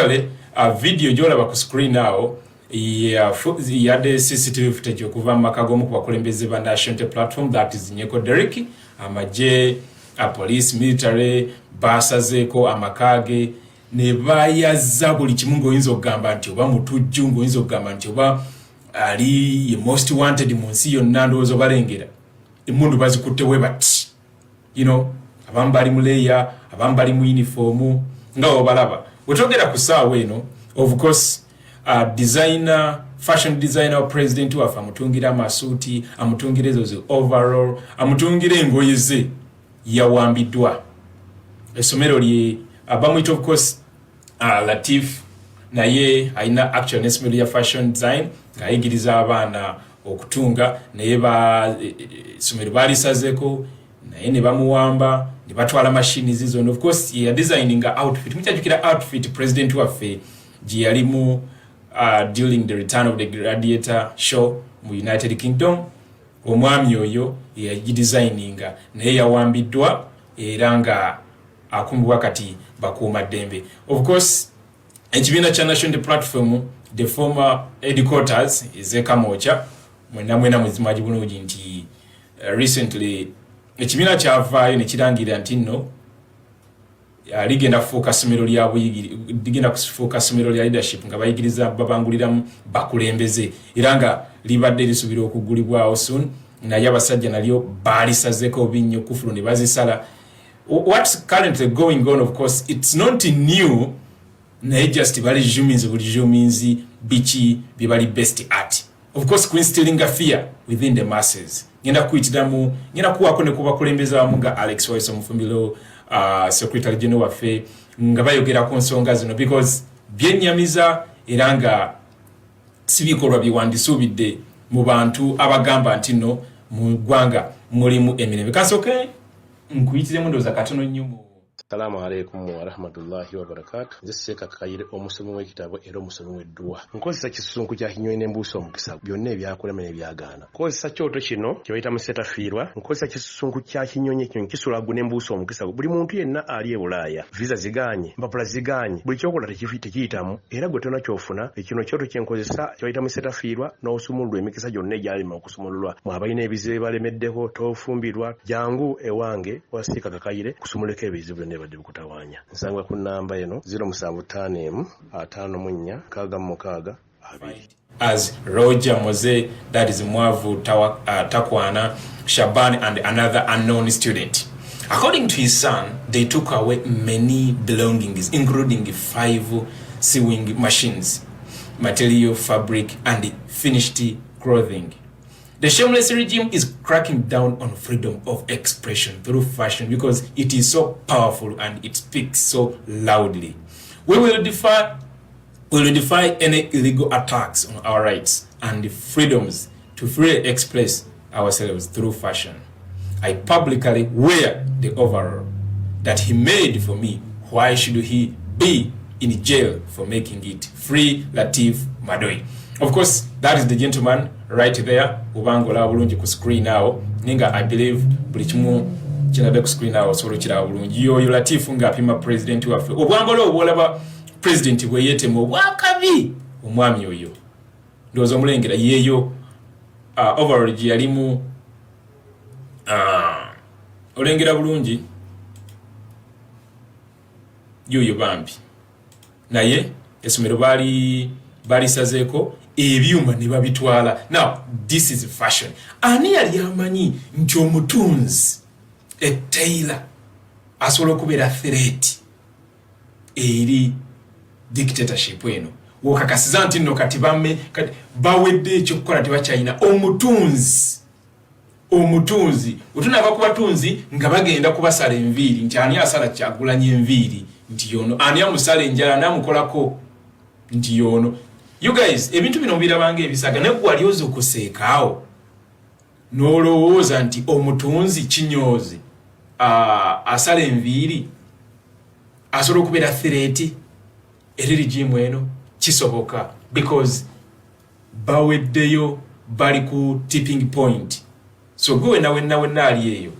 Actually, a video jolaba ku screen now yade CCTV footage okuva makagomu ku bakulembeze ba national platform, that is Nyeko Derek, Amagye, a police, military, basazeko, amakage, ne bayaza buli kimu ng'oyinza okugamba nti oba mutujju, ng'oyinza okugamba nti oba ali most wanted mu nsi yonna ndowooza obalengera. Emmundu bazikutte we bati. You know, abamu bali mu leya, abamu bali mu uniform, nga obalaba. Wetwogera ku ssaawa eno, of course, designer, fashion designer, president waffe amutungira amasuuti, amutungira ezo overall, amutungira engoye ze yawambiddwa. Essomero lye abamwita of course Latif naye aina actual essomero ya fashion design ngayigiriza abaana okutunga naye essomero balisazeko naye ne bamuwamba ne batwala machine zizo, and of course ya designing outfit mukyajukira outfit president waffe gye yalimu during the return of the Gladiator show mu United Kingdom. Omwami oyo yagidesigninga naye yawambiddwa era nga akumbwa kati bakuuma ddembe. Of course ekibiina kya national platform, the former headquarters is Kamwokya mwena muzimaji bulungi nti recently ekibiina kyavaayo ne kirangira nti nno ligenda kufuuka ssomero lya buyigiri, ligenda kufuuka ssomero lya leadership nga bayigiriza babanguliramu bakulembeze era nga libadde lisuubira okugulibwawo soon, naye abasajja nalyo baalisazeko binnyo kufulu ne bazisala. What's currently going on, of course, it's not new, naye just bali juminzi bichi bibali best at. Of course, instilling a fear within the masses. Ngenda kuyitiramu, ngenda kuwako ne kubakulembeza wamu nga Alex Waiso Mufumbiro, Secretary General waffe nga bayogera ku nsonga zino, because byennyamiza era nga si bikolwa biwandisuubidde mu bantu abagamba nti nno mu ggwanga mulimu emirembe. Kasooke nkuyitiremu ndowooza katono nnyo mu Assalamu alaikum wa rahmatullahi wa barakatuh. Nze Seeka Kakayire omusomi w'ekitabo era omusomi w'edduwa. Nkozesa kisunku kya kinyonyi n'embuusa omukisa byonna ebyakulema n'ebyagaana. Nkozesa kyoto kino kye bayita musetafiirwa. Nkozesa kisunku kya kinyonyi ekyo kisulagu n'embuusa omukisa. Buli muntu yenna ali e Bulaaya, visa ziganye, mpapula ziganye, buli kyokola tekiyitamu era gwe tonna kyofuna. Ekino kyoto kye nkozesa kye bayita musetafiirwa n'osumululwa emikisa gyonna egyalima okusumululwa. Mwabalina ebizibu balemeddeko tofumbirwa, jangu ewange wa Seeka Kakayire kusumuleko ebizibu nebadde bukutawanya. Nsangwa ku namba eno 075 as Roger Moze, that is Mwavu Takwana Shaban and another unknown student. According to his son, they took away many belongings, including 5 sewing machines, material, fabric, and finished clothing. The shameless regime is cracking down on freedom of expression through fashion because it is so powerful and it speaks so loudly. We will defy any illegal attacks on our rights and freedoms to freely express ourselves through fashion. I publicly wear the overall that he made for me. Why should he be in jail for making it? Free Latif Madoi. Of course, that is the gentleman right there. Ubangola bulungi ku screen now. Ninga I believe buli kimu kirabe ku screen now solo kira bulungi. Yo Latif nga apima president waffe. Obwambalo obwolaba president bwe yetemo wakabi omwami oyo. Ndozo mulengera yeyo overall yalimu olengera bulungi yoyo bambi. Naye essomero bali sazeko ebyuma ne babitwala. Now this is fashion. Ani yali amanyi nti omutunzi tailor asobola okubeera threat eri dictatorship eno. Wokakasiza nti nno kati bawedde ekyokukola tebakyayina omutunzi otunaba ku batunzi nga bagenda kubasala enviiri nti ani asala Kyagulanyi enviiri nti yono, ani amusala enjala namukolako nti yono. You guys, ebintu bino birabanga ebisaga ne gwali ozo kuseekaawo n'olowooza nti omutunzi kinyozi asala enviiri asobola okubeera threat eri regime eno. Kisoboka because baweddeyo bali ku tipping point. So gwe nawe ali eyo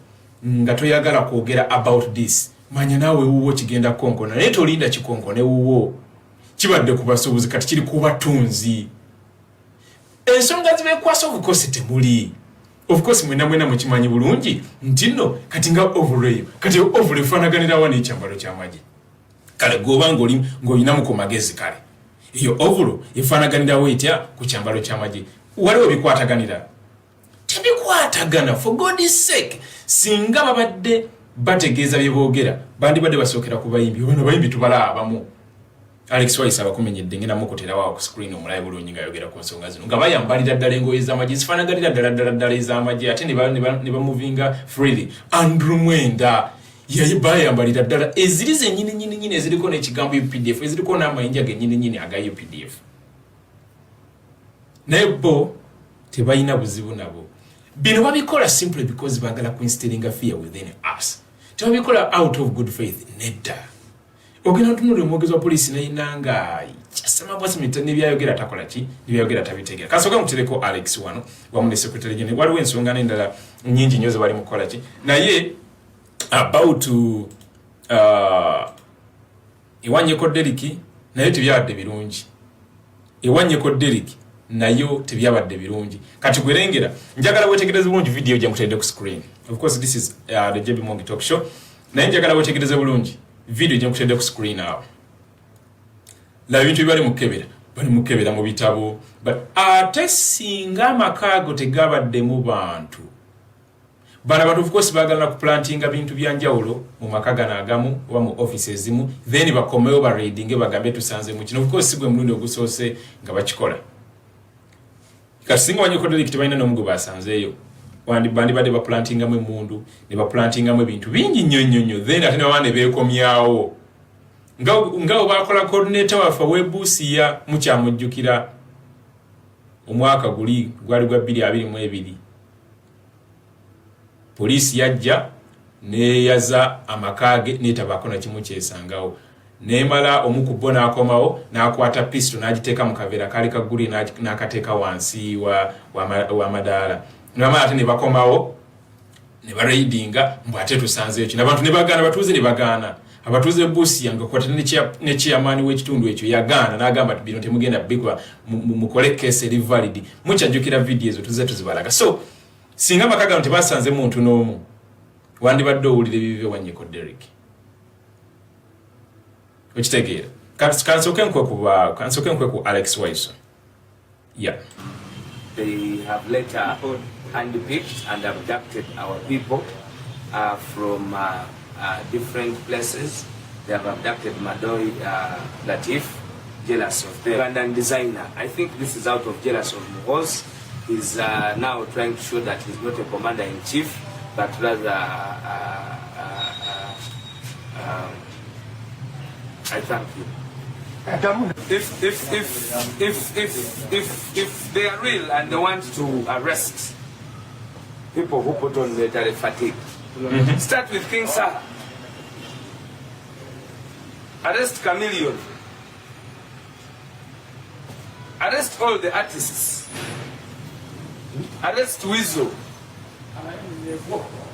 nga toyagala kwogera about this, manya nawe wuwo kigenda konkona naye tolinda kikonkone wuwo. kibadde ku basuubuzi kati kiri ku batunzi ensonga zibekwasa obukosi temuli of course mwena mukimanyi bulungi nti nno kati nga overlay kati overlay fanaganira wano ekyambalo ky'amagye kale goba ng'olinamu ku magezi kale eyo overlay efanaganirawo etya ku kyambalo ky'amagye waliwo bikwataganira tebikwatagana for God's sake singa babadde bategeeza bye boogera bandibadde basookera ku bayimbi bano bayimbi tubala abamu Alex Wise abakumenyedde ngena mukoterawo ku screen omulayi bulungi nga yogera ku nsonga zino nga bayambalira ddala engoye z'amagye zifanaganira ddala ez'amagye ate ne bamuvinga freely Andrew Mwenda bayambalira ddala eziri zennyini eziriko n'ekigambo UPDF eziriko n'amayinja gennyini aga UPDF naye bo tebalina buzibu nabo bino babikola simply because baagala kuinstillinga fear within us tebabikola out of good faith nedda ogenda tunule omwogezi wa poliisi nayinanga kyasamabasimita nebyayogera takola ki nebyayogera tabitegera kasooka mutereko Alex wano wamu ne secretary general waliwo ensonga n'endala nnyingi nnyo ze bali mukola ki naye about ewanyeko Deriki naye tebyabadde birungi ewanyeko Deriki nayo tebyabadde birungi kati gwerengera njagala wetegereze bulungi video gye mutedde ku screen of course this is the JB Mongi talk show naye njagala wetegereze bulungi video gye mutedde ku screen awo la bintu bibali mukebera mu bitabo but ate singa amakaago tegabadde mu bantu bana bantu of course bagala ku plantinga bintu byanjawulo mu makagana agamu oba mu offices zimu then bakomeyo ba reading bagambe tusanze mu kino of course gwe mulundi ogusoose nga bakikola kasinga wanyeko Deriki balina n'omugo basanzeeyo bandi badde ba plantinga mu mundu ne ba plantinga mu bintu bingi nnyo then ate n'abaana beekomyawo nga bakola coordinator wafa webusiya mukyamujjukira omwaka gwali gwa 2022 poliisi yajja neyaza amakage netabako na kimu kyesangawo nemala omukubo n'akomawo n'akwata pistol n'agiteeka mu kaveera kali kaguli n'akateeka wansi wa madaala namala ate ne bakomawo ne baraidinga mbu ate tusanzeeyo kino abantu ne bagaana batuuze ne bagaana abatuuze busi yanga kwata ne chairman w'ekitundu ekyo yagaana n'agamba ati bino temugenda bigwa mukole case eri valid mukyajjukira video ezo tuze tuzibalaga so singa amakaga tebasanze muntu n'omu wandibadde owulire bibi wanyeko Deriki okitegeera kansoke nkwe ku Alex Wise yeah they have later handpicked and abducted our people from different places. They have abducted Madoi Latif, jealous of the Ugandan designer. I think this is out of jealous of Muhoz. He's now trying to show that he's not a commander-in-chief, but rather I thank you. If they are real and they want to arrest people who put on military fatigue, start with King Sir. Arrest Chameleon. Arrest all the artists. Arrest Weasel.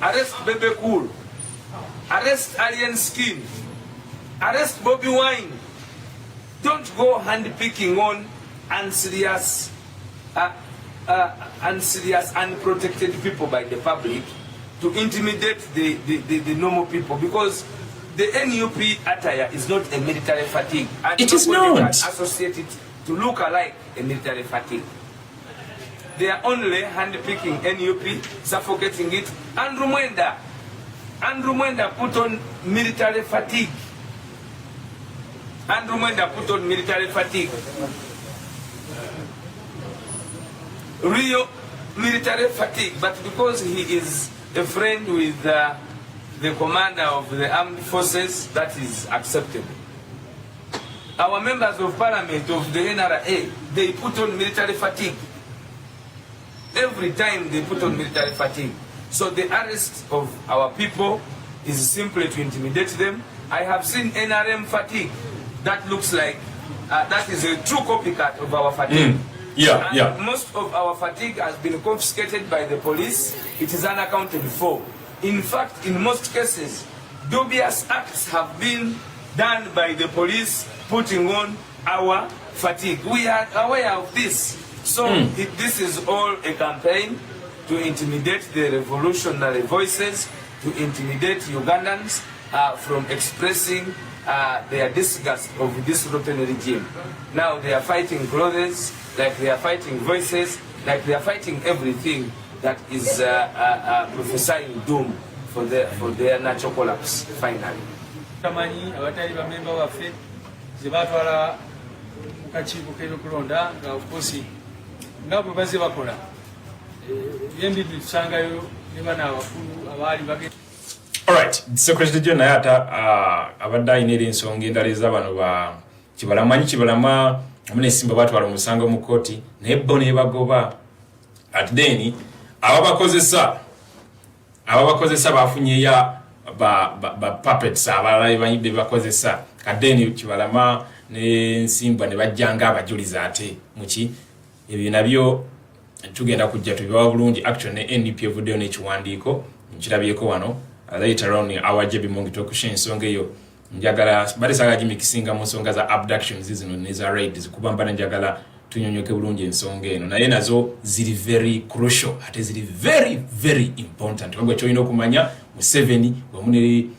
Arrest Bebe Cool. Arrest Alien Skin. Arrest Bobby Wine. Don't go hand-picking on unserious, unprotected people by the public to intimidate the normal people, because the NUP attire is not a military fatigue. And it is not associated to look alike a military fatigue. They are only hand-picking NUP, suffocating it. Andrew Mwenda put on military fatigue. Andrew Mwenda put on military fatigue. Real military fatigue, but because he is a friend with the commander of the armed forces, that is acceptable. Our members of parliament of the NRA, they put on military fatigue. Every time they put on military fatigue. So the arrest of our people is simply to intimidate them. I have seen NRM fatigue. That looks like, that is a true copycat of our fatigue. Yeah. Most of our fatigue has been confiscated by the police. It is unaccounted for. In fact, in most cases, dubious acts have been done by the police, putting on our fatigue. We are aware of this. So this is all a campaign to intimidate the revolutionary voices, to intimidate Ugandans from expressing their disgust of this rotten regime. Now they are fighting clothes, like they are fighting voices, like they are fighting everything that is prophesying doom for their natural collapse, finally. Tamanyi abatali ba member waffe zibatwala mukakiiko k'ebyokulonda nga of course nga bwe bazze bakola yembibi tusangayo ne bana abakulu abaali bagenda. Alright, Secretary General naye ata abadde ayina ensonga endala ez'abano ba Kibalama Munesimba batwala omusango mu kkooti naye bo ne bagoba at then ababakozesa bafunyeya ba puppets abalala be bakozesa kadeni Kibalama ne Nsimba ne bajjanga abajuliza ate muki ebyo nabyo tugenda kujja tubibawa bulungi actually ne NDP evuddeyo n'ekiwandiiko nkirabyeko wano later on awaje bimongi tokusha ensonga eyo njagala balisaga gimikisinga mu nsonga za abductions zino ne za raids kubamba njagala tunyonyoke bulungi ensonga eno naye nazo ziri very crucial ate ziri very very important bagwe choino okumanya mu 7 wamune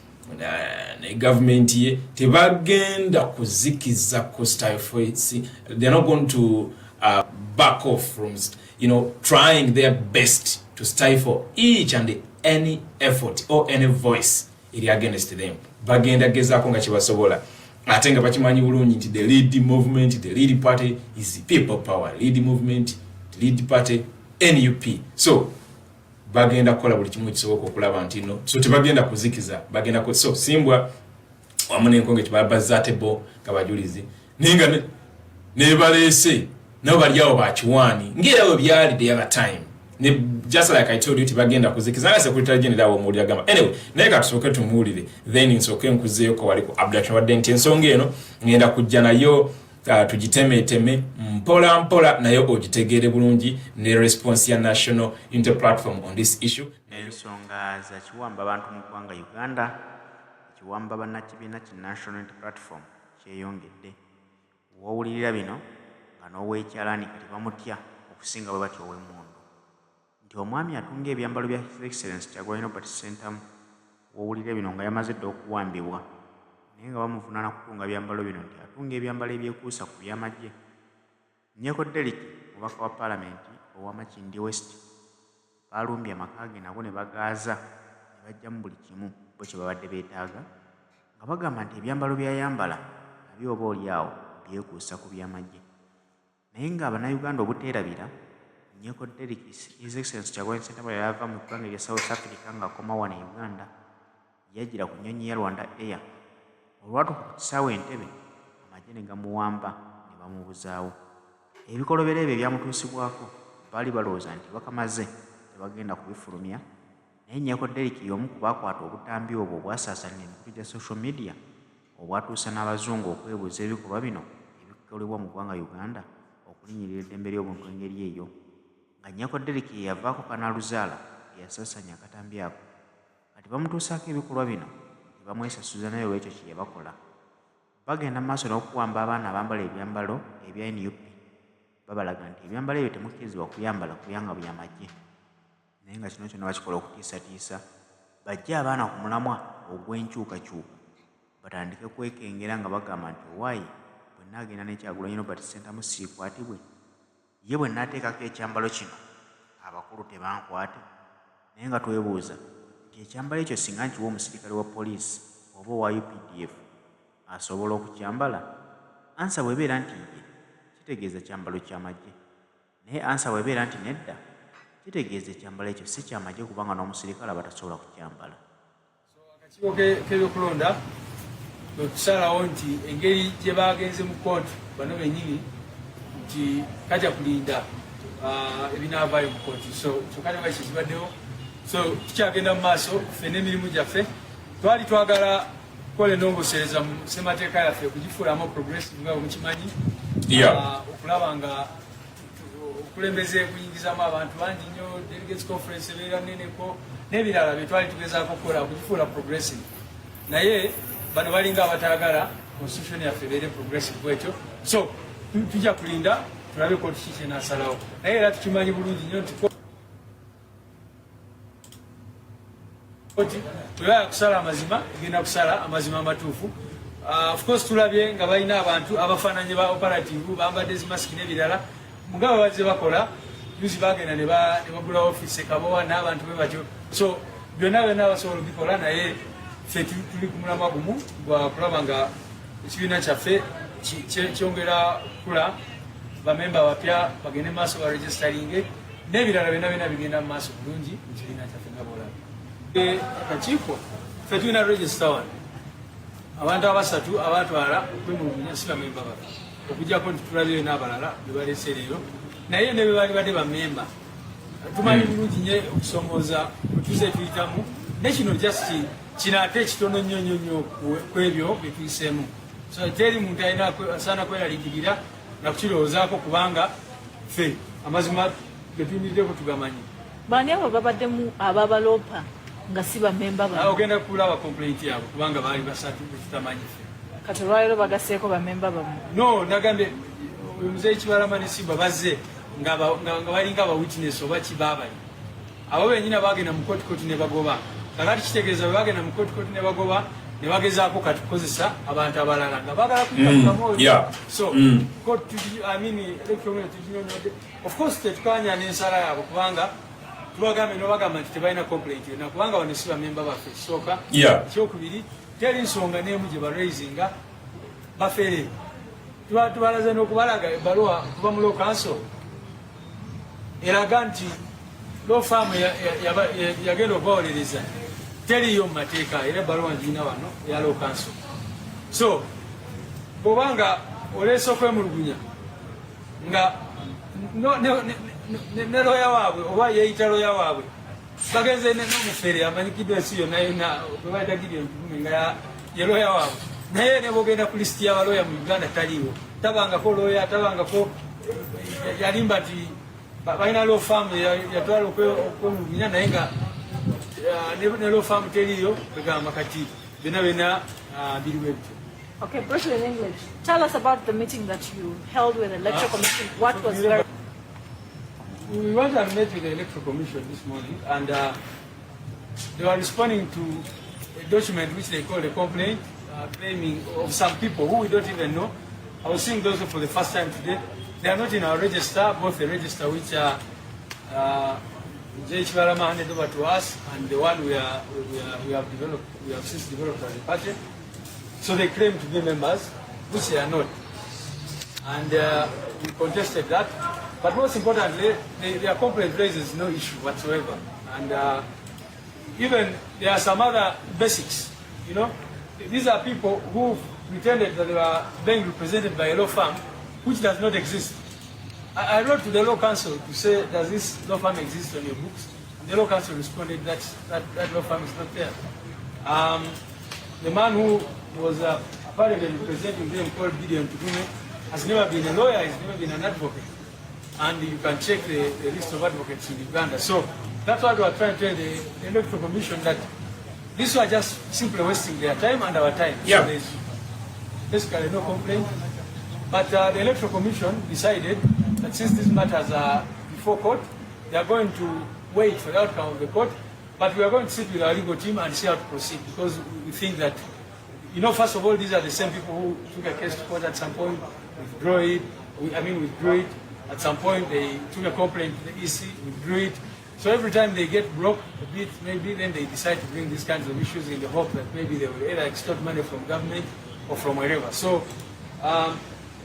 ne government ye tebagenda kuzikiza ku style for it. They're not going to back off from trying their best to stifle each and any effort or any voice iri against them. Bagenda gezaako nga kibasobola ate nga bakimanyi bulungi nti the lead movement, the lead party is people power. Lead movement, the lead party NUP. So bagenda kola buli kimu kisoboka okulaba nti no so tebagenda kuzikiza bagenda so simbwa wamune nkonge kibabazate bo kabajulizi ninga ne balese nabo balyawo bakiwani ngirawo byali the other time ne just like I told you tibagenda kuzikiza na Secretary General wa muri agamba anyway naye katusoke tumulire then nsoke nkuzeyo ko waliko abduction wa denti ensonge eno ngenda kujja nayo tugiteme mpola nayo ogitegere bulungi ne response ya national interplatform on this issue. Ensonga za kiwamba abantu mu ggwanga Uganda kiwamba bannakibiina ki national interplatform kyeyongedde wawulirira bino nga n'oweekyalaani kati bamutya okusinga bwe batya ow'emmundu nti omwami atunga ebyambalo bya His Excellency Kyagulanyi Norbert Ssentamu wawulirira bino nga yamaze dda okuwambibwa naye nga bamuvunaana kutunga byambalo bino nti atunga ebyambalo ebyekuusa ku by'amagye. Nyeko Derek mubaka wa paalamenti ow'Amakindi West Balumbye amakaage nabo ne bagaaza ne bajjamu buli kimu bwe kye babadde beetaaga nga bagamba nti ebyambalo byayambala nabyo oba oliawo byekuusa ku by'amagye naye nga Abannayuganda obuteerabira Nyeko Derek His Excellency Kyagulanyi Ssentamu yava mu ggwanga erya South Africa ng'akoma wano e Uganda yajjira ku nnyonyi ya Rwanda Air olwatuuka ku kisaawe Entebbe amagye ne gamuwamba ne bamubuzaawo. Ebikolobero ebyo ebyamutuusibwako baali balowooza nti bakamaze tebagenda kubifulumya naye Nyeko Derek y'omu ku baakwata obutambi obwo obwasaasalira emikutu gya social media obwatuusa n'abazungu okwebuuza ebikolwa bino ebikolebwa mu ggwanga Uganda okulinnyirira eddembe ly'obuntu engeri eyo nga Nyeko Derek ye yavaako kanaaluzaala eyasaasanya akatambi ako kati bamutuusaako ebikolwa bino tebamwesasuza naye olw'ekyo kye yabakola. Bagenda mu maaso n'okuwamba abaana abambala ebyambalo ebya NUP babalaga nti ebyambalo ebyo temukkirizibwa kuyambala kubanga by'amagye naye nga kino kyonna bakikola okutiisatiisa bajje abaana ku mulamwa ogw'enkyukakyuka batandike kwekengera nga bagamba nti owaayi bwe nnaagenda ne Kyagulanyi Norbert Ssentamu siikwatibwe ye bwe nnaateekako ekyambalo kino abakulu tebankwate naye nga twebuuza nti ekyambalo ekyo singa nkiwa omusirikale wa poliisi oba owa UPDF asobola okukyambala. Ansa bw'ebeera nti ye kitegeeza kyambalo ky'amagye naye ansa bw'ebeera nti nedda kitegeeza ekyambalo ekyo si kyamagye kubanga n'omusirikale aba tasobola kukyambala. Akakiiko k'ebyokulonda okusalawo nti engeri gye baagenze mu kkooti bano bennyini nti kajja kulinda ebinaavaayo mu kkooti so kale baki kibaddewo so tukyagenda mu maaso ffe n'emirimu gyaffe twali twagala kukola ennongosereza mu ssemateeka yaffe okugifuulamu progressive nga bwemukimanyi okulaba nga okulembeze kuyingizamu abantu bangi nnyo delegates conference ebeera nneneko n'ebirala bye twali tugezaako okukola okugifuula progressive naye bano balinga abataagala constitution yaffe ebeere progressive bwetyo so tujja kulinda tulabe kooti ki kyenaasalawo naye era tukimanyi bulungi nnyo nti kooti bwebaya kusala amazima egenda kusala amazima amatuufu of course tulabye nga balina abantu abafaananye ba operative bambadde zimasiki n'ebirala mugaba bazze bakola yuzi bagenda ne bagula office Kabowa n'abantu bwe batyo so byonna byonna basobola okubikola naye ffe tuli ku mulamwa gumu gwa kulaba nga ekibiina kyaffe kyongera kula bamemba bapya bagende maaso ba registeringe n'ebirala byonna byonna bigenda mu maaso bulungi mu kibiina kyaffe nga bolabe akakiiko ffe tulina register wano abantu abasatu abatwala okwemulugunya si bamemba baffe okujjako nti tulabyeyo n'abalala bebaleese leero naye ne bebali badde bamemba tumanyi bulungi nye okusomooza wetuze tuyitamu nekino just kino ate ekitono nnyo nnyo nnyo ku ebyo bye tuyiseemu so teri muntu alina asaana kweraliikirira nakukirowoozaako kubanga ffe amazima ge tuyimiriddeko tugamanyi baani abo babaddemu ababaloopa nga si bamemba ba ogenda kulaba complaint yabo kubanga baali basatu tutamanyi ffe kati olwaliro bagaseeko bamemba bamu no nagambye omuzeeyi Kibalama ne Simba bazze nga balinga abawitness oba kibaabali abo benyina bagenda mu kooti ne bagoba kakati kitegeeza bwe bagenda mu kooti ne bagoba ne bagezaako kati kukozesa abantu abalala nga bagala kuyaamoyo so tuginyonyodde of course tetukanya n'ensala yaabwe kubanga tubagambe nobagamba nti tebalina complaint yonna kubanga wano si bamemba baffe kisooka ekyokubiri teri nsonga n'emu gye baraisinga bafere tubalaze n'okubalaga ebbaluwa kuva mu law council eraga nti law firm yagenda okubawolereza teriyo mu mateeka era ebbaluwa ngiina wano eya law council so bwobanga oleese okwemulugunya nga ne loya waabwe oba yeeyita loya waabwe bagenze n'omufere amanyikiddwa ensi yonna yonna bwebaitagirye entugume nga ye loya waabwe naye ne bogenda ku lisiti y'abaloya mu Uganda taliiwo tabangako loya tabangako yalimba nti balina law firm yatwala okwemulugunya naye nga ne law firm teriiyo begamba kati byonna byonna biriwo ebityo. Okay, Bruce, in English. Tell us about the meeting that you held with the Electoral Commission. What was very... We went and met with the Electoral Commission this morning, and they were responding to a document which they call a complaint, claiming of some people who we don't even know. I was seeing those for the first time today. They are not in our register, both the register which Kibalama handed over to us, and the one we have since developed as a party. So they claim to be members, which they are not. And we contested that. But most importantly, their complaint raises no issue whatsoever. And even there are some other basics, you know. These are people who pretended that they were being represented by a law firm, which does not exist. I wrote to the law council to say, does this law firm exist on your books? And the law council responded that law firm is not there. The man who was apparently representing them, called Gideon Tugume, has never been a lawyer, he's never been an advocate. And you can check the list of advocates in Uganda. So that's what we are trying to tell the Electoral Commission, that these were just simply wasting their time and our time. Yeah. So there's basically no complaint. But the Electoral Commission decided that since these matters are before court, they are going to wait for the outcome of the court. But we are going to sit with our legal team and see how to proceed, because we think that, you know, first of all, these are the same people who took a case to court at some point, withdrew it. At some point, they took a complaint to the EC, withdrew it. So every time they get broke a bit, maybe then they decide to bring these kinds of issues in the hope that maybe they will either extort money from government or from wherever. So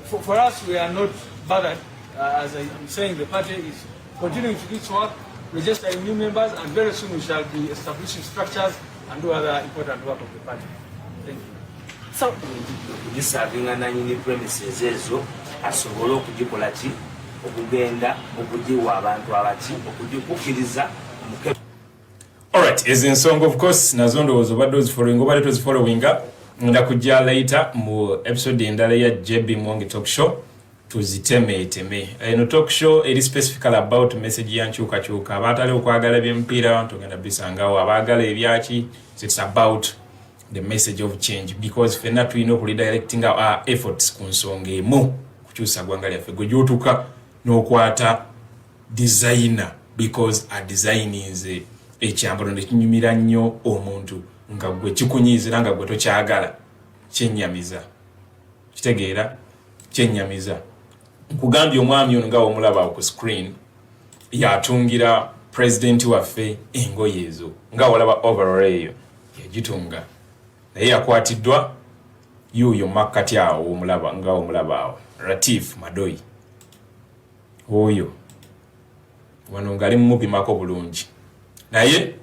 for us, we are not bothered. As I'm saying, the party is continuing to do its work, registering new members, and very soon we shall be establishing structures and do other important work of the party. Thank you. So, Gisabinga nanyini premises ezo asobola okugikola ki okugenda okugiwa abantu abaki okugikukiriza muke. Alright, as in song of course nazo ndowooza obadde ozifollowing obadde tozifollowinga ndakujja later mu episode endala ya JB Mwangi Talk Show tuzitemeeteme. Eno talk show eri specifically about message ya nkyukakyuka abatali okwagala by'empiira tugenda bisangawo abaagala ebyaki. It's about the message of change, because fena tulina redirecting our efforts ku nsonga emu kukyusa ggwanga lyaffe. Gwe gy'otuuka n'okwata designer because a designinze ekyambalo ne kinyumira nnyo omuntu nga gwe kikunyiizira nga gwe tokyagala, kyennyamiza. Kitegeera? Kyennyamiza. Nkugambye omwami ono nga omulaba ku screen yatungira president waffe engoye ezo nga olaba overall eyo yagitunga, naye yakwatiddwa yuuyo makkati awo omulaba nga omulaba awo Latif Madoyi oyo wano ngali mumupimako bulungi, naye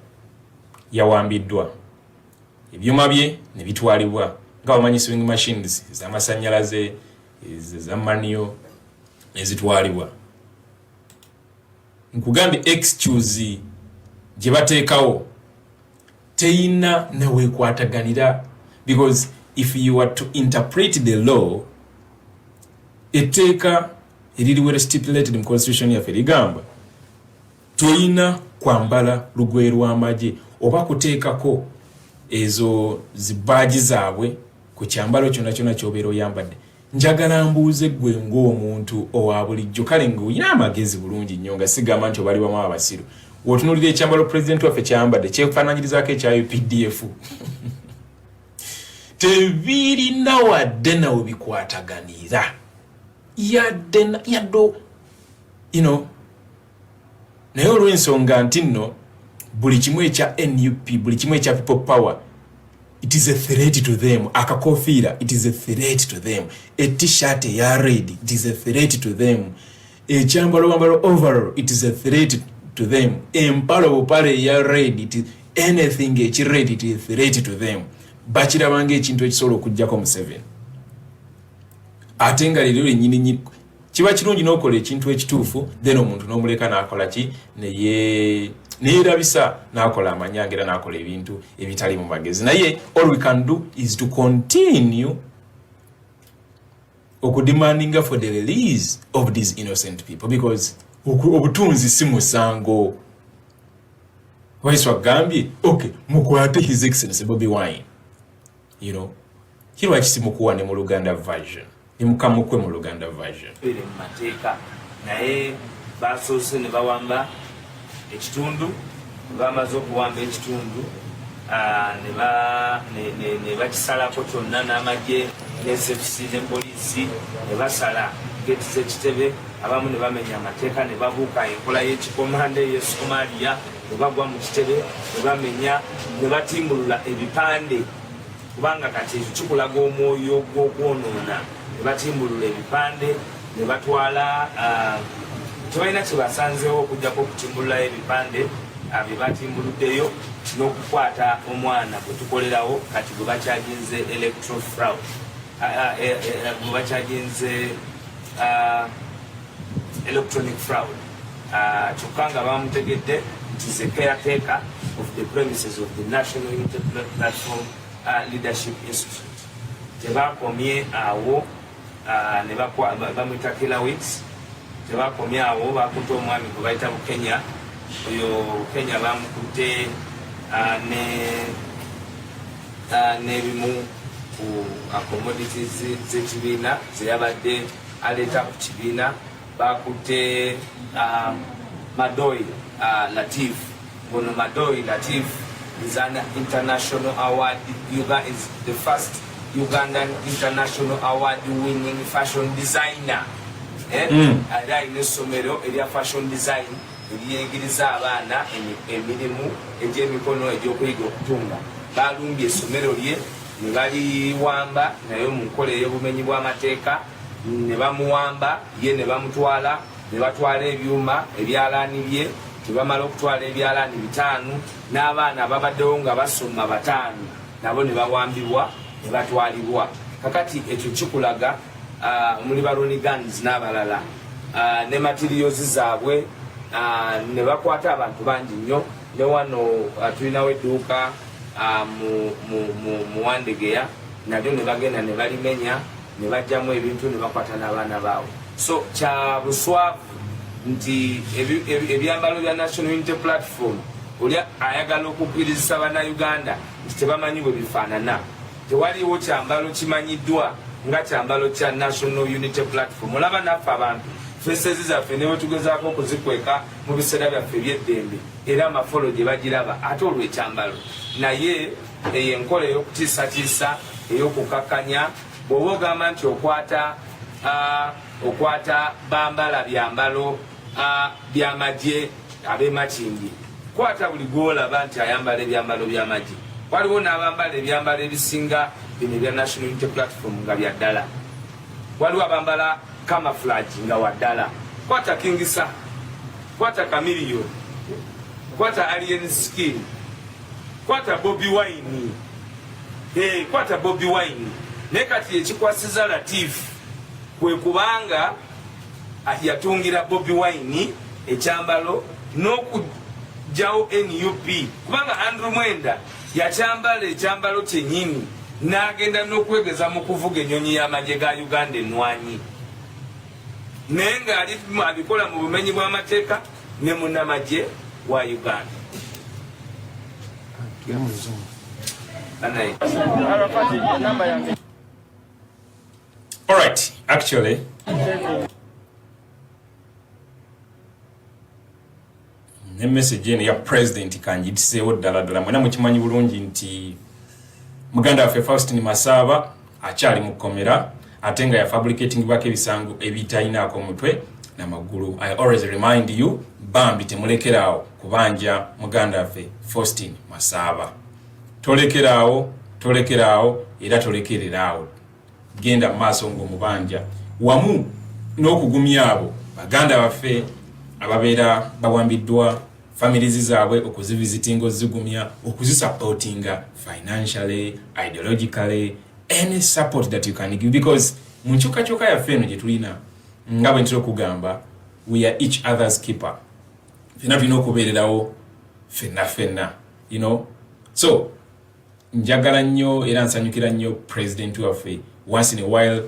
yawambiddwa, ebyuma bye ne bitwalibwa nga wamanyi swing machines ez'amasannyalaze za manual ezitwalibwa. Nkugambye excuse gye bateekawo teyina naweekwataganira, because if you are to interpret the law, etteeka eririwo stipulated mu constitution yaffe ligamba toyina kwambala lugwe lw'amagye oba kuteekako ezo zibaaji zaabwe ku kyambalo kyonna kyonna ky'obeera oyambadde. Njagala mbuuze gwe ng'omuntu owa bulijjo, kale ng'olina amagezi bulungi nnyo nga sigamba nti obali wamu abasiru, w'otunuulira ekyambalo president waffe kyambadde kyefaananyirizaako ekya UPDF tebirina wadde nawe bikwataganira yadde naye olw'ensonga nti nno buli kimu ekya NUP, buli kimu ekya people power, it is a threat to them. Akakofiira, it is a threat to them. A t-shirt ya red, it is a threat to them. Ekyambalo wambalo overall, it is a threat to them. Empalo bupale ya red, it is anything echi red, it is a threat to them. Bakirabanga ekintu ekisobola okujjako mu 7. Ate nga leero lennyini kiba kirungi n'okola ekintu ekituufu, then omuntu n'omuleka n'akola ki neerabisa n'akola amanyange era n'akola ebintu ebitali mu magezi. Naye all we can do is to continue okudemandinga for the release of these innocent people, because obutunzi si musango. Waiswa gambye okay mukwate his excellency Bobi Wine, kirwa kisimukuwa ne mu Luganda version nimukamukwe mu Luganda version biri mateeka naye basoose ne bawamba ekitundu, bamaze okuwamba ekitundu ne bakisalako kyonna n'amagye n'SFC ne poliisi ne basala geti z'ekitebe, abamu ne bamenya amateeka ne babuuka enkola y'ekikomanda eyo Somalia, ne bagwa mu kitebe ne bamenya ne batimbulula ebipande, kubanga kati ekyo kikulaga omwoyo gw'okwonoona. Ne batimbulula ebipande ne batwala tebalina kye basanzeewo okujjako okutimbululayo ebipande bye batimbuluddeyo n'okukwata omwana gwe tukolerawo kati gwe bakyaginze electoral fraud, gwe bakyaginze electronic fraud, kyokka nga bamutegedde nti is a caretaker of the premises of the National Unity Platform Leadership Institute. Tebakomye awo ne bamwita Killer Weeks, tebakomye awo bakutte omwami gwe bayita Bukenya. Oyo Kenya bamukutte n'ebimu ku commodities z'ekibiina zeyabadde aleeta ku kibiina. Bakutte Madoyi Latif. Bono Madoyi Latif is an international award. Uganda is the first Ugandan international award winning fashion designer. Era alina essomero erya fashion design eryeyigiriza abaana emirimu egy'emikono egy'okuyiga okutunga. Balumbye essomero lye ne baliwamba naye mu nkola ey'obumenyi bw'amateeka, ne bamuwamba ye ne bamutwala ne batwala ebyuma ebyalaani bye. Tebamala okutwala ebyalaani 5 n'abaana ababaddewo nga basoma 5 nabo ne bawambibwa ne batwalibwa. Kakati ekyo kikulaga muli baloni guns n'abalala ne materials zaabwe ne bakwata abantu bangi nnyo. Ne wano tulinawo edduuka mu Wandegeya nalyo ne bagenda ne balimenya ne bajjamu ebintu ne bakwata n'abaana baabwe. So kya buswavu nti ebyambalo bya National Unity Platform oli ayagala okukkiriza bannayuganda nti tebamanyi bwe bifaanana. Tewaliwo kyambalo kimanyiddwa nga kyambalo kya National Unity Platform. Olaba naffe abantu fesezi zaffe ne bwe tugezaako okuzikweka mu biseera byaffe eby'eddembe era amafolo gye bagiraba ate olw'ekyambalo. Naye eyo enkola ey'okutiisatiisa ey'okukakkanya bw'oba ogamba nti okwata bambala byambalo by'amagye ab'emakindi, kwata buli gw'olaba nti ayambala ebyambalo by'amagye. Waliwo n'abambala ebyambalo ebisinga bino ebya National Unity Platform nga bya ddala. Waliwo abambala camouflage nga wa ddala. Kwata Kingisa, kwata Chameleon, kwata Alien Skin, kwata Bobi Wine. Kwata Bobi Wine. Ne kati ekikwasiza Latif kwe kubanga yatungira Bobi Wine ekyambalo n'okugyawo NUP, kubanga Andrew Mwenda yakyambala ekyambalo kyennyini n'agenda n'okwegeza mu kuvuga ennyonyi y'amagye ga Uganda ennwanyi, naye ng'ali abikola mu bumenyi bw'amateeka ne munnamagye wa Uganda. All right, actually ne message eno ya president kanjitiseewo ddala mwena mukimanyi bulungi nti muganda waffe Faustin Masaba akyali mu kkomera ate nga yafabricating bwako ebisango ebitayinaako mutwe n'amagulu. I always remind you, bambi temulekeraawo kubanja muganda waffe Faustin Masaba. Tolekeraawo era tolekereraawo. Genda maaso ng'omubanja wamu n'okugumya abo baganda baffe ababeera bawambiddwa families zaabwe okuzivisitinga ozigumya okuzisupportinga financially, ideologically, any support that you can give, because mu nkyukakyuka yaffe eno gye tulina nga bwe ntera okugamba we are each other's keeper. Ffenna tulina okubeererawo ffenna, you know. So njagala nnyo era nsanyukira nnyo president waffe once in a while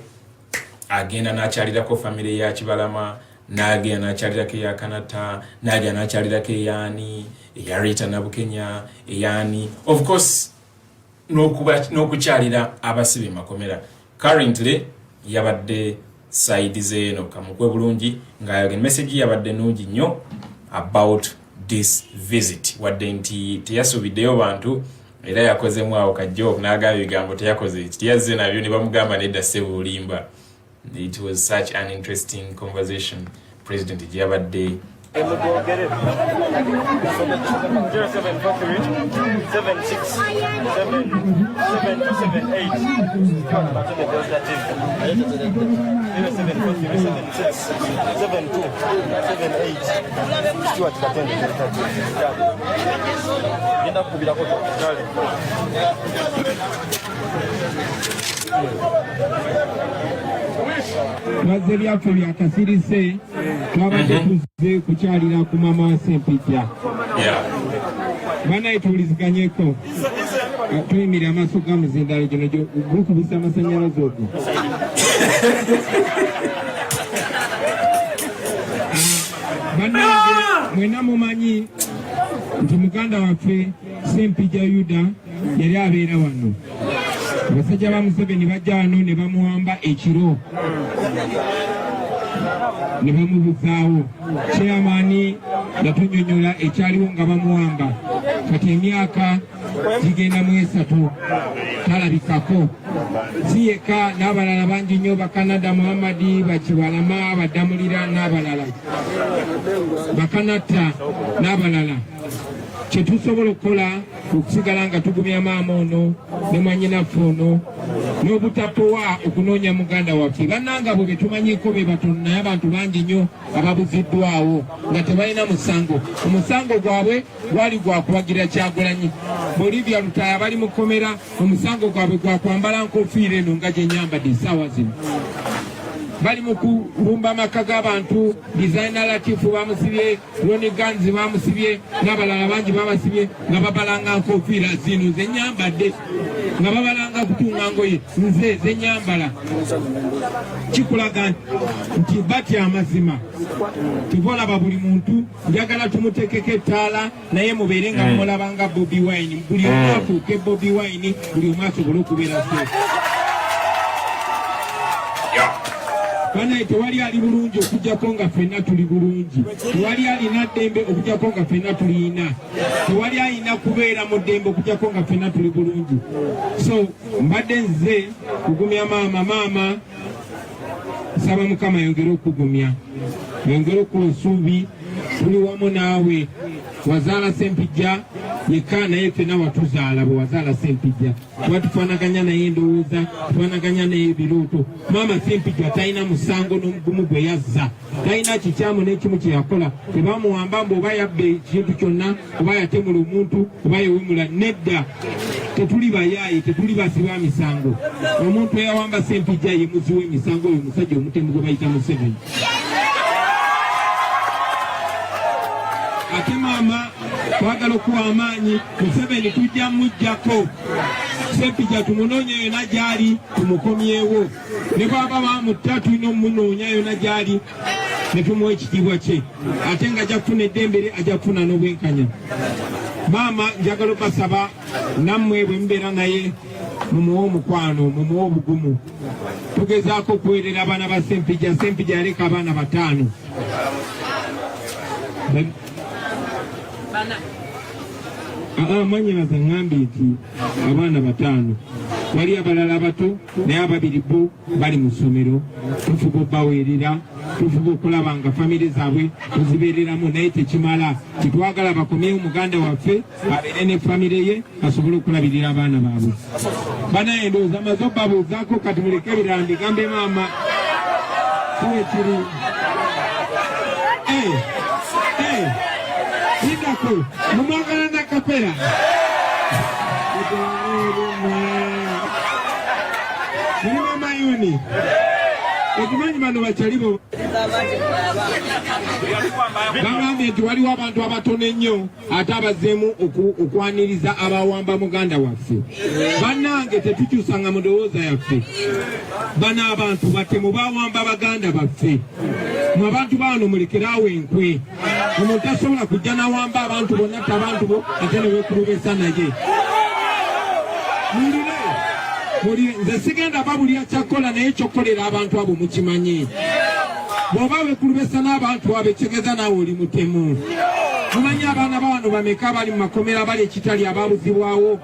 agenda n'akyalirako family ya Kibalama, n'agenda n'akyalirako eya Kanata, n'agenda n'akyalirako eyani eya Rita Nabukenya, eyani of course n'okukyalira abasibe makomera. Currently yabadde side zeeno kamukwe bulungi ng'ayogera message yabadde nungi nnyo about this visit, wadde nti teyasubiddeyo bantu era yakozemu awo kajjook n'agamba ebigambo teyakoze tiyazze nabyo ne bamugamba nedda Ssebulimba. It was such an interesting conversation President Gyabadde. Bazze byaffe byakasirise twabadde tuze kukyalira ku mama Sempijja. Banaye tuwuliziganyeko tuyimira amaaso ga muzindalo gino gukubisa amasannyalaze ogwo. Bannange mwena mumanyi nti muganda waffe Sempijja Yuda yali abeera wano. Abasajja ba Museveni bajja wano ne bamuwamba ekiro ne bamubuzaawo. Chairman yatunyonyola ekyaliwo nga bamuwamba. Kati emyaka gigenda mu 3 talabikako. Ziyeka n'abalala bangi nnyo Bakanada Muhammadi, Bakibalama, Badamulira n'abalala. Bakanata n'abalala. Kyetusobola okukola okusigala nga tugumya maama ono ne mwannyinaffe ono n'obutapowa okunoonya muganda waffe. Bannanga bwe betumanyiiko be batono naye abantu bangi nnyo ababuziddwawo nga tebalina musango. Omusango gwabwe gwali gwakubagira Kyagulanyi. Bolivia Lutaya bali mu kkomera, omusango gwabwe gwakwambala nkofiira eno nga gye nyambadde essaawa zino. Bali mu kulumba amaka g'abantu, Designer Latifu bamusibye, Ronnie Guns bamusibye, n'abalala bangi babasibye nga babalanga nkofiira zino ze nyambadde. nga babalanga kutunga ngoye nze zenyambala kikulaga nti batya amazima tubolaba buli muntu njagala tumutekeko ettaala naye mubeere nga mulabanga Bobi Wine buli omu afuuke Bobi Wine buli omu asobole okubeera safe. Banaye tewali ali bulungi okujjako nga ffenna tuli bulungi, tewali alina ddembe okujjako nga ffenna tulina, tewali alina kubeera mu ddembe okujjako nga ffenna tuli bulungi. So mbadde nze kugumya maama nsaba Mukama yongere okugumya, yongere okuwa essuubi, tuli wamu naawe. Wazaala Sempijja yekka naye ffenna watuzaala bwe wazaala Sempijja, watufaanaganya naye endowooza, tufaanaganya naye ebirooto. Maama Sempijja talina musango n'omugumu gwe yazza, talina kikyamu n'ekimu kye yakola. Tebamuwamba mbu oba yabba ekintu kyonna, oba yatemula omuntu, oba yewemula. Nedda, tetuli bayaayi, tetuli basiba misango. Omuntu eyawamba Sempijja ye muzi w'emisango, oyo musajja omutemu gwe bayita Museveni. Ate maama twagala okuwa amaanyi Museveni tujja mujjako, Sempijja tumunoonye yonna gy'ali tumukomyewo, ne bw'aba bamutta tulina omunoonya yonna gy'ali ne tumuwa ekitiibwa kye, ate nga ajja kufuna eddembe ajja kufuna n'obwenkanya. Maama njagala okubasaba nammwe bwe mubeera naye mumuwe omukwano, mumuwe obugumu. Tugezaako okuweerera abaana ba Sempijja. Sempijja yaleka abaana 5. Mwannyinaze ngambye nti abaana 5, wali abalala abato naye 2 bo bali mu ssomero. Tufuba obbaweerera, tufuba okulaba nga famire zaabwe tuzibeereramu, naye tekimala. Titwagala bakomyewo muganda waffe abeere ne famire ye asobole okulabirira abaana baabwe. Banaye ndowooza amaze obbabuuzaako, kati muleke ebirala mbigambe maama kiwekiri. Hidako, mumwagala na kapera. Mwenye mayuni. Ekimanyi bano bakyalibo. Bagambye nti waliwo abantu abatono ennyo ate abazzeemu okwaniriza abawamba muganda waffe. Bannange tetukyusanga mu ndowooza yaffe. Bano abantu batemu bawamba baganda baffe. Mu abantu bano mulekeraawo enkwe. Omuntu tasobola kujja n'awamba abantu bonna ate abantu bo ate ne weekulubesa naye. Mulire, nze sigenda babulya kyakola naye kyokkolera abantu abo mukimanyi. Bw'oba weekulubesa n'abantu abo ekitegeeza naawe oli mutemu. Mumanyi abaana bawano bameka bali mu makomera bali ekitali abaabuzibwawo.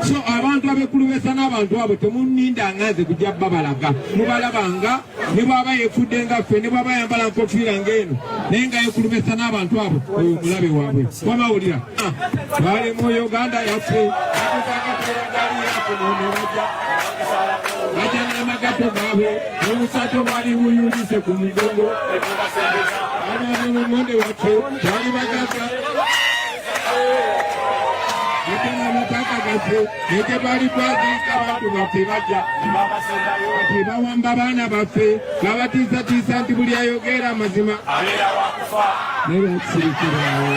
So abantu abeekulubesa n'abantu abo temunninda nze kujja babalaga. Mubalabanga ne bw'aba yeefudde nga ffe, ne bw'aba yambala nkofiira ng'eno naye nga yeekulubesa n'abantu abo, oyo mulabe waabwe. Wamawulira bali mu Uganda yaffe bajja n'amagato gaabwe n'omusato gwali buyulise ku migongo. Abamumonde waffe bali bagaza ate n'amataka gaffe nete bali twaziika abantu baffe bajja kati bawamba baana baffe babatiisatiisa nti buli ayogera amazima naye bakusirikirawo.